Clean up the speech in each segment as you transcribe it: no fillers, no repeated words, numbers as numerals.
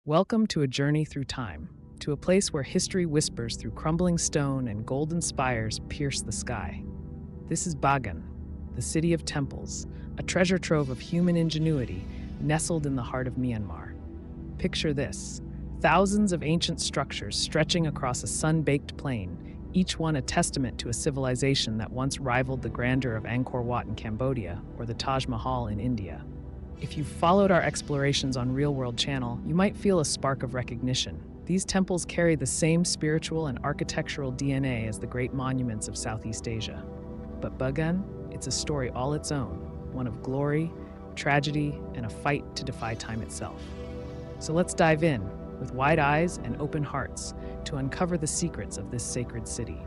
Welcome to a journey through time, to a place where history whispers through crumbling stone and golden spires pierce the sky. This is Bagan, the city of temples, a treasure trove of human ingenuity nestled in the heart of Myanmar. Picture this: thousands of ancient structures stretching across a sun-baked plain, each one a testament to a civilization that once rivaled the grandeur of Angkor Wat in Cambodia or the Taj Mahal in India. If you've followed our explorations on Real World Channel, you might feel a spark of recognition. These temples carry the same spiritual and architectural DNA as the great monuments of Southeast Asia. But Bagan, it's a story all its own, one of glory, tragedy, and a fight to defy time itself. So let's dive in, with wide eyes and open hearts, to uncover the secrets of this sacred city.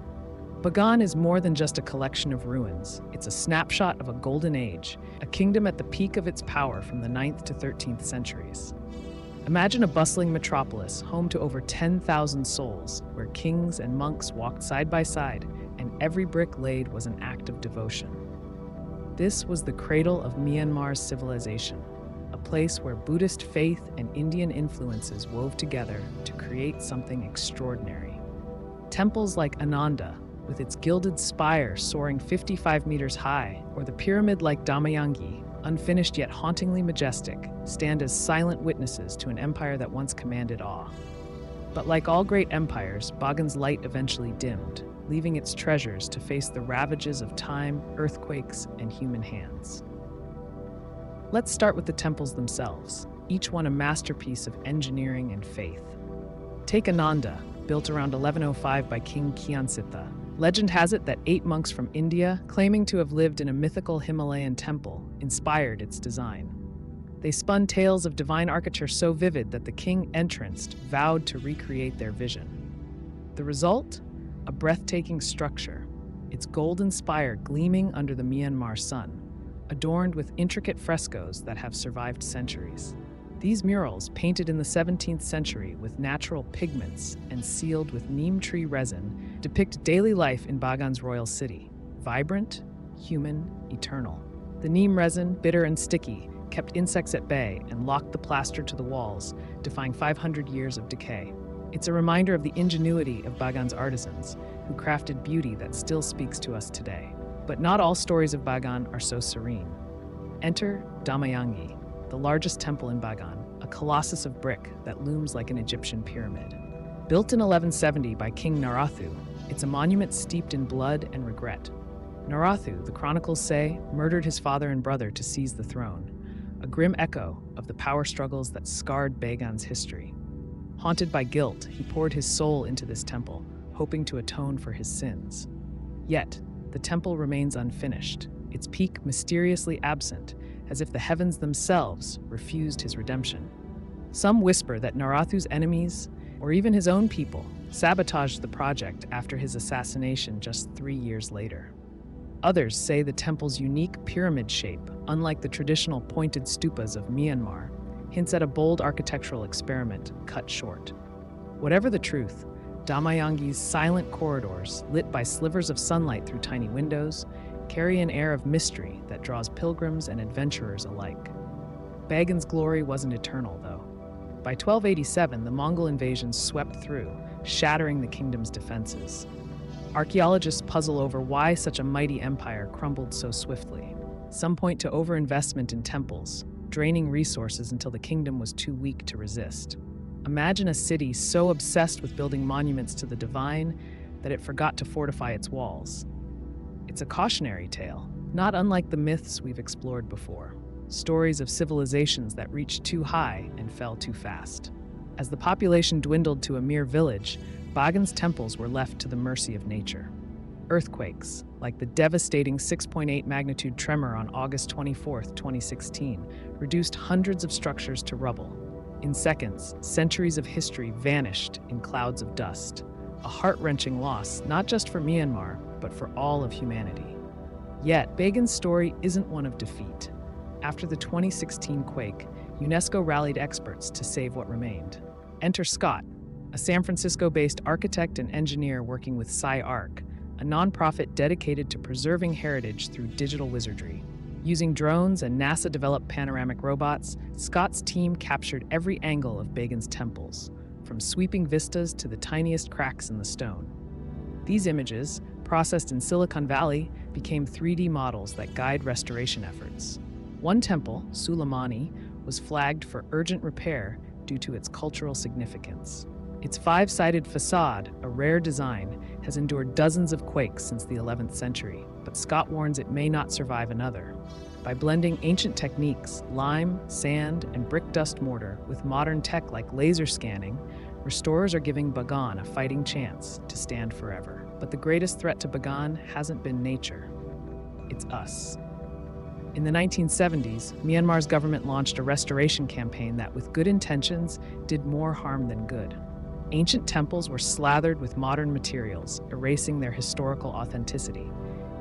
Bagan is more than just a collection of ruins. It's a snapshot of a golden age, a kingdom at the peak of its power from the 9th to 13th centuries. Imagine a bustling metropolis home to over 10,000 souls, where kings and monks walked side by side, and every brick laid was an act of devotion. This was the cradle of Myanmar's civilization, a place where Buddhist faith and Indian influences wove together to create something extraordinary. Temples like Ananda, with its gilded spire soaring 55 meters high, or the pyramid-like Damayangi, unfinished yet hauntingly majestic, stand as silent witnesses to an empire that once commanded awe. But like all great empires, Bagan's light eventually dimmed, leaving its treasures to face the ravages of time, earthquakes, and human hands. Let's start with the temples themselves, each one a masterpiece of engineering and faith. Take Ananda, built around 1105 by King Kyansitha. Legend has it that 8 monks from India, claiming to have lived in a mythical Himalayan temple, inspired its design. They spun tales of divine architecture so vivid that the king entranced vowed to recreate their vision. The result? A breathtaking structure, its golden spire gleaming under the Myanmar sun, adorned with intricate frescoes that have survived centuries. These murals, painted in the 17th century with natural pigments and sealed with neem tree resin, depict daily life in Bagan's royal city. Vibrant, human, eternal. The neem resin, bitter and sticky, kept insects at bay and locked the plaster to the walls, defying 500 years of decay. It's a reminder of the ingenuity of Bagan's artisans, who crafted beauty that still speaks to us today. But not all stories of Bagan are so serene. Enter Damayangi, the largest temple in Bagan, a colossus of brick that looms like an Egyptian pyramid. Built in 1170 by King Narathu, it's a monument steeped in blood and regret. Narathu, the chronicles say, murdered his father and brother to seize the throne, a grim echo of the power struggles that scarred Bagan's history. Haunted by guilt, he poured his soul into this temple, hoping to atone for his sins. Yet, the temple remains unfinished, its peak mysteriously absent, as if the heavens themselves refused his redemption. Some whisper that Narathu's enemies, or even his own people, sabotaged the project after his assassination just 3 years later. Others say the temple's unique pyramid shape, unlike the traditional pointed stupas of Myanmar, hints at a bold architectural experiment cut short. Whatever the truth, Damayangi's silent corridors, lit by slivers of sunlight through tiny windows, carry an air of mystery that draws pilgrims and adventurers alike. Bagan's glory wasn't eternal, though. By 1287, the Mongol invasion swept through, shattering the kingdom's defenses. Archaeologists puzzle over why such a mighty empire crumbled so swiftly. Some point to overinvestment in temples, draining resources until the kingdom was too weak to resist. Imagine a city so obsessed with building monuments to the divine that it forgot to fortify its walls. It's a cautionary tale, not unlike the myths we've explored before. Stories of civilizations that reached too high and fell too fast. As the population dwindled to a mere village, Bagan's temples were left to the mercy of nature. Earthquakes, like the devastating 6.8 magnitude tremor on August 24, 2016, reduced hundreds of structures to rubble. In seconds, centuries of history vanished in clouds of dust. A heart-wrenching loss, not just for Myanmar, but for all of humanity. Yet, Bagan's story isn't one of defeat. After the 2016 quake, UNESCO rallied experts to save what remained. Enter Scott, a San Francisco-based architect and engineer working with SciArc, a nonprofit dedicated to preserving heritage through digital wizardry. Using drones and NASA-developed panoramic robots, Scott's team captured every angle of Bagan's temples, from sweeping vistas to the tiniest cracks in the stone. These images, processed in Silicon Valley, became 3D models that guide restoration efforts. One temple, Suleimani, was flagged for urgent repair due to its cultural significance. Its five-sided facade, a rare design, has endured dozens of quakes since the 11th century, but Scott warns it may not survive another. By blending ancient techniques, lime, sand, and brick dust mortar, with modern tech like laser scanning, restorers are giving Bagan a fighting chance to stand forever. But the greatest threat to Bagan hasn't been nature. It's us. In the 1970s, Myanmar's government launched a restoration campaign that, with good intentions, did more harm than good. Ancient temples were slathered with modern materials, erasing their historical authenticity.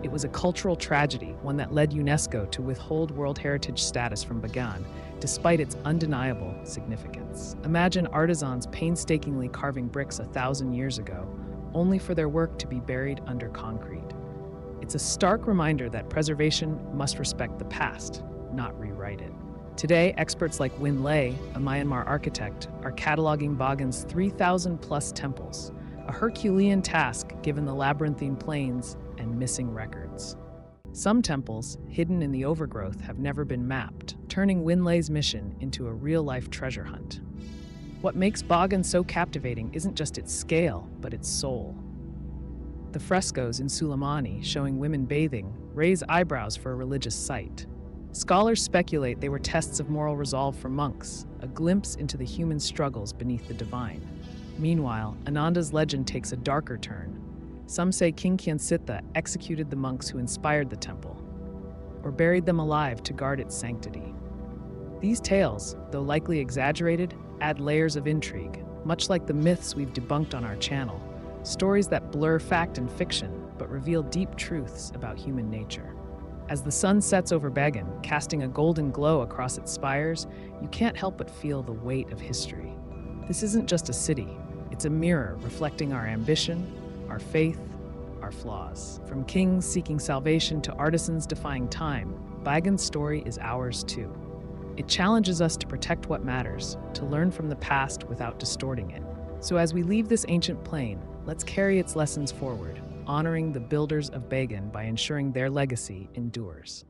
It was a cultural tragedy, one that led UNESCO to withhold World Heritage status from Bagan, despite its undeniable significance. Imagine artisans painstakingly carving bricks 1,000 years ago, only for their work to be buried under concrete. It's a stark reminder that preservation must respect the past, not rewrite it. Today, experts like Win Lei, a Myanmar architect, are cataloging Bagan's 3,000-plus temples, a Herculean task given the labyrinthine plains and missing records. Some temples, hidden in the overgrowth, have never been mapped, turning Win Lei's mission into a real-life treasure hunt. What makes Bagan so captivating isn't just its scale, but its soul. The frescoes in Suleimani, showing women bathing, raise eyebrows for a religious site. Scholars speculate they were tests of moral resolve for monks, a glimpse into the human struggles beneath the divine. Meanwhile, Ananda's legend takes a darker turn. Some say King Kyansitha executed the monks who inspired the temple, or buried them alive to guard its sanctity. These tales, though likely exaggerated, add layers of intrigue, much like the myths we've debunked on our channel, stories that blur fact and fiction, but reveal deep truths about human nature. As the sun sets over Bagan, casting a golden glow across its spires, you can't help but feel the weight of history. This isn't just a city, it's a mirror reflecting our ambition, our faith, our flaws. From kings seeking salvation to artisans defying time, Bagan's story is ours too. It challenges us to protect what matters, to learn from the past without distorting it. So as we leave this ancient plain, let's carry its lessons forward, honoring the builders of Bagan by ensuring their legacy endures.